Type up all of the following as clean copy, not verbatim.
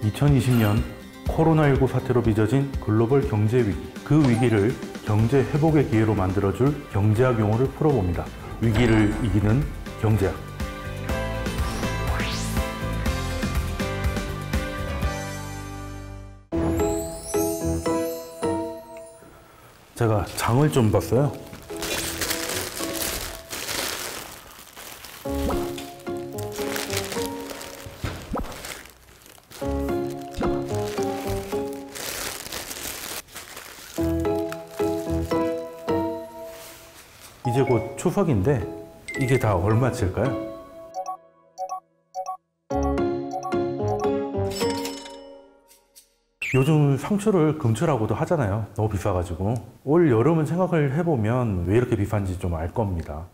2020년 코로나19 사태로 빚어진 글로벌 경제 위기, 그 위기를 경제 회복의 기회로 만들어줄 경제학 용어를 풀어봅니다. 위기를 이기는 경제학. 제가 장을 좀 봤어요. 이제 곧 추석인데 이게 다 얼마치일까요? 요즘 상추를 금추라고도 하잖아요. 너무 비싸가지고. 올 여름은 생각을 해보면 왜 이렇게 비싼지 좀 알 겁니다.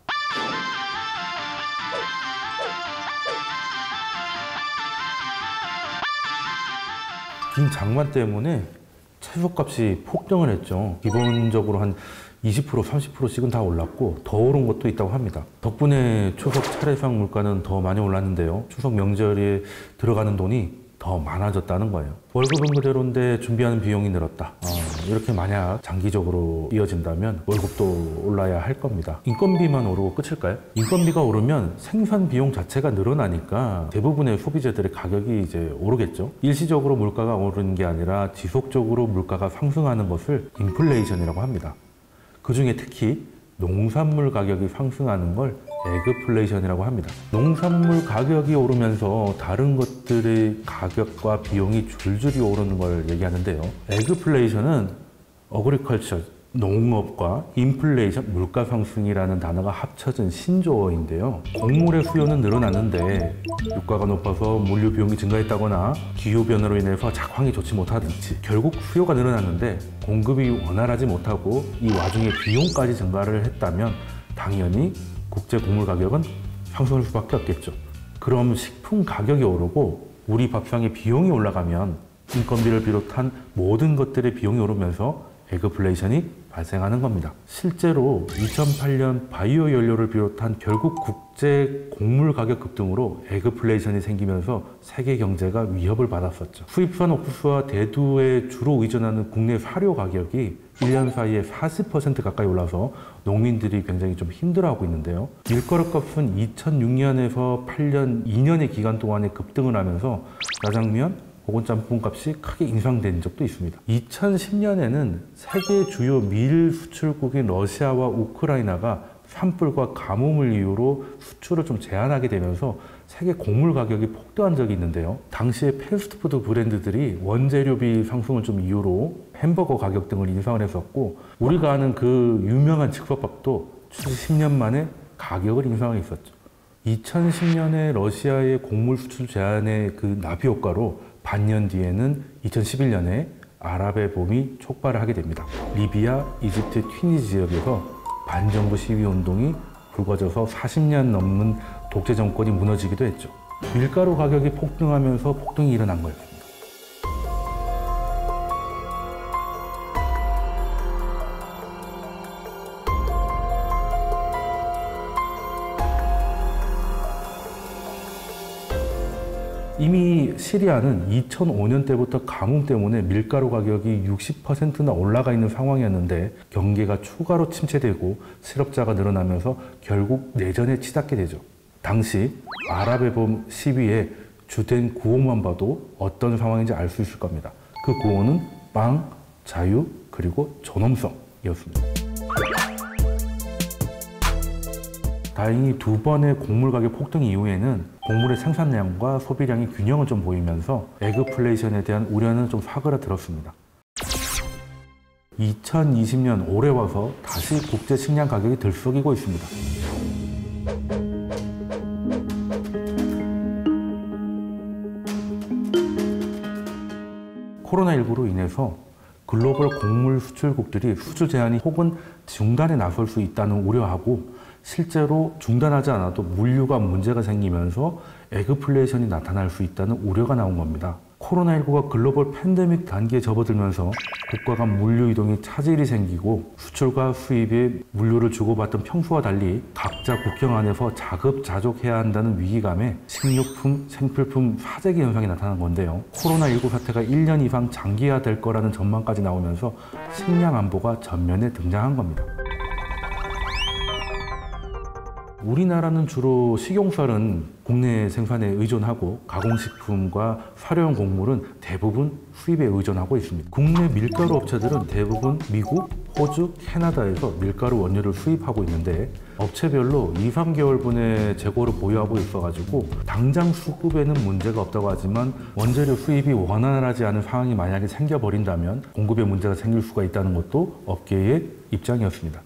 긴 장마 때문에 채소값이 폭등을 했죠. 기본적으로 한 20%, 30%씩은 다 올랐고 더 오른 것도 있다고 합니다. 덕분에 추석 차례상 물가는 더 많이 올랐는데요. 추석 명절에 들어가는 돈이 더 많아졌다는 거예요. 월급은 그대로인데 준비하는 비용이 늘었다. 이렇게 만약 장기적으로 이어진다면 월급도 올라야 할 겁니다. 인건비만 오르고 끝일까요? 인건비가 오르면 생산 비용 자체가 늘어나니까 대부분의 소비재들의 가격이 이제 오르겠죠. 일시적으로 물가가 오르는 게 아니라 지속적으로 물가가 상승하는 것을 인플레이션이라고 합니다. 그 중에 특히 농산물 가격이 상승하는 걸 에그플레이션이라고 합니다. 농산물 가격이 오르면서 다른 것들의 가격과 비용이 줄줄이 오르는 걸 얘기하는데요. 에그플레이션은 어그리컬처, 농업과 인플레이션, 물가 상승이라는 단어가 합쳐진 신조어인데요. 곡물의 수요는 늘어났는데 유가가 높아서 물류 비용이 증가했다거나 기후변화로 인해서 작황이 좋지 못하든지 결국 수요가 늘어났는데 공급이 원활하지 못하고 이 와중에 비용까지 증가를 했다면 당연히 국제 곡물 가격은 상승할 수밖에 없겠죠. 그럼 식품 가격이 오르고 우리 밥상의 비용이 올라가면 인건비를 비롯한 모든 것들의 비용이 오르면서 에그플레이션이 발생하는 겁니다. 실제로 2008년 바이오 연료를 비롯한 결국 국제 곡물 가격 급등으로 에그플레이션이 생기면서 세계 경제가 위협을 받았었죠. 수입산 옥수수와 대두에 주로 의존하는 국내 사료 가격이 1년 사이에 40% 가까이 올라서 농민들이 굉장히 좀 힘들어하고 있는데요. 밀가루 값은 2006년에서 8년, 2년의 기간 동안에 급등을 하면서 짜장면, 혹은 짬뽕 값이 크게 인상된 적도 있습니다. 2010년에는 세계 주요 밀 수출국인 러시아와 우크라이나가 산불과 가뭄을 이유로 수출을 좀 제한하게 되면서 세계 곡물 가격이 폭등한 적이 있는데요. 당시에 패스트푸드 브랜드들이 원재료비 상승을 좀 이유로 햄버거 가격 등을 인상을 했었고 우리가 아는 그 유명한 즉석밥도 10년 만에 가격을 인상을 했었죠. 2010년에 러시아의 곡물 수출 제한의 그 나비 효과로 반년 뒤에는 2011년에 아랍의 봄이 촉발을 하게 됩니다. 리비아, 이집트, 튀니지 지역에서 반정부 시위 운동이 불거져서 40년 넘는 독재 정권이 무너지기도 했죠. 밀가루 가격이 폭등하면서 폭등이 일어난 거예요. 이미 시리아는 2005년 때부터 가뭄 때문에 밀가루 가격이 60%나 올라가 있는 상황이었는데 경기가 추가로 침체되고 실업자가 늘어나면서 결국 내전에 치닫게 되죠. 당시 아랍의 봄 시위에 주된 구호만 봐도 어떤 상황인지 알 수 있을 겁니다. 그 구호는 빵, 자유, 그리고 존엄성이었습니다. 다행히 두 번의 곡물 가격 폭등 이후에는 곡물의 생산량과 소비량이 균형을 좀 보이면서 에그플레이션에 대한 우려는 좀 사그라들었습니다. 2020년 올해 와서 다시 국제 식량 가격이 들썩이고 있습니다. 코로나19로 인해서 글로벌 곡물 수출국들이 수출 제한이 혹은 중단에 나설 수 있다는 우려하고 실제로 중단하지 않아도 물류가 문제가 생기면서 에그플레이션이 나타날 수 있다는 우려가 나온 겁니다. 코로나19가 글로벌 팬데믹 단계에 접어들면서 국가 간 물류 이동에 차질이 생기고 수출과 수입에 물류를 주고받던 평소와 달리 각자 국경 안에서 자급자족해야 한다는 위기감에 식료품, 생필품 사재기 현상이 나타난 건데요. 코로나19 사태가 1년 이상 장기화될 거라는 전망까지 나오면서 식량 안보가 전면에 등장한 겁니다. 우리나라는 주로 식용쌀은 국내 생산에 의존하고 가공식품과 사료용 곡물은 대부분 수입에 의존하고 있습니다. 국내 밀가루 업체들은 대부분 미국, 호주, 캐나다에서 밀가루 원료를 수입하고 있는데 업체별로 2, 3개월분의 재고를 보유하고 있어가지고 당장 수급에는 문제가 없다고 하지만 원재료 수입이 원활하지 않은 상황이 만약에 생겨버린다면 공급에 문제가 생길 수가 있다는 것도 업계의 입장이었습니다.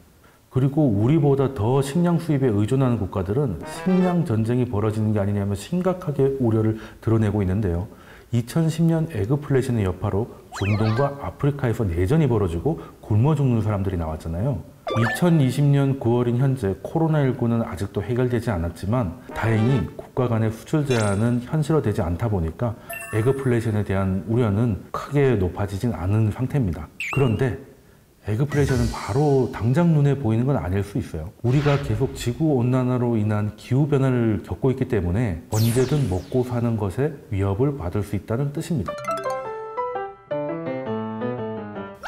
그리고 우리보다 더 식량 수입에 의존하는 국가들은 식량 전쟁이 벌어지는 게 아니냐며 심각하게 우려를 드러내고 있는데요. 2010년 에그플레이션의 여파로 중동과 아프리카에서 내전이 벌어지고 굶어 죽는 사람들이 나왔잖아요. 2020년 9월인 현재 코로나19는 아직도 해결되지 않았지만 다행히 국가 간의 수출 제한은 현실화되지 않다 보니까 에그플레이션에 대한 우려는 크게 높아지진 않은 상태입니다. 그런데 에그플레이션은 바로 당장 눈에 보이는 건 아닐 수 있어요. 우리가 계속 지구온난화로 인한 기후변화를 겪고 있기 때문에 언제든 먹고 사는 것에 위협을 받을 수 있다는 뜻입니다.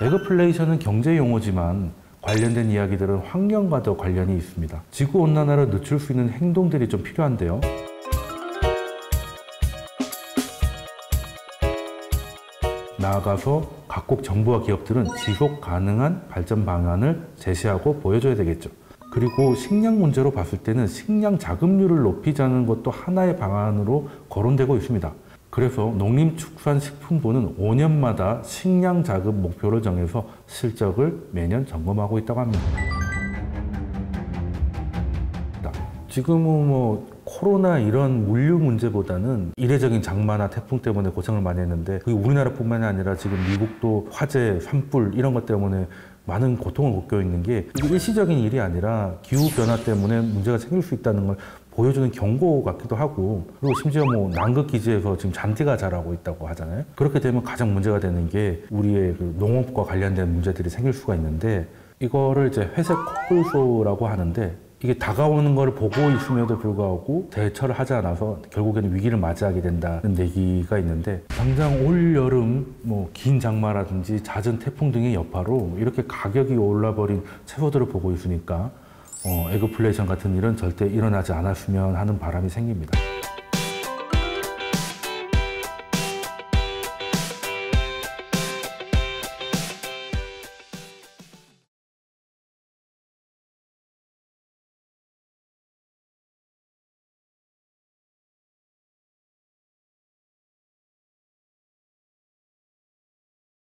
에그플레이션은 경제 용어지만 관련된 이야기들은 환경과도 관련이 있습니다. 지구온난화를 늦출 수 있는 행동들이 좀 필요한데요. 나아가서 각국 정부와 기업들은 지속 가능한 발전 방안을 제시하고 보여줘야 되겠죠. 그리고 식량 문제로 봤을 때는 식량 자급률을 높이자는 것도 하나의 방안으로 거론되고 있습니다. 그래서 농림축산식품부는 5년마다 식량 자급 목표를 정해서 실적을 매년 점검하고 있다고 합니다. 지금은 코로나 이런 물류 문제보다는 이례적인 장마나 태풍 때문에 고생을 많이 했는데 그게 우리나라뿐만이 아니라 지금 미국도 화재, 산불 이런 것 때문에 많은 고통을 겪고 있는 게 이게 일시적인 일이 아니라 기후변화 때문에 문제가 생길 수 있다는 걸 보여주는 경고 같기도 하고 그리고 심지어 남극기지에서 지금 잔디가 자라고 있다고 하잖아요. 그렇게 되면 가장 문제가 되는 게 우리의 그 농업과 관련된 문제들이 생길 수가 있는데 이거를 이제 회색 코뿔소라고 하는데 이게 다가오는 걸 보고 있음에도 불구하고 대처를 하지 않아서 결국에는 위기를 맞이하게 된다는 얘기가 있는데 당장 올 여름 긴 장마라든지 잦은 태풍 등의 여파로 이렇게 가격이 올라버린 채소들을 보고 있으니까 에그플레이션 같은 일은 절대 일어나지 않았으면 하는 바람이 생깁니다.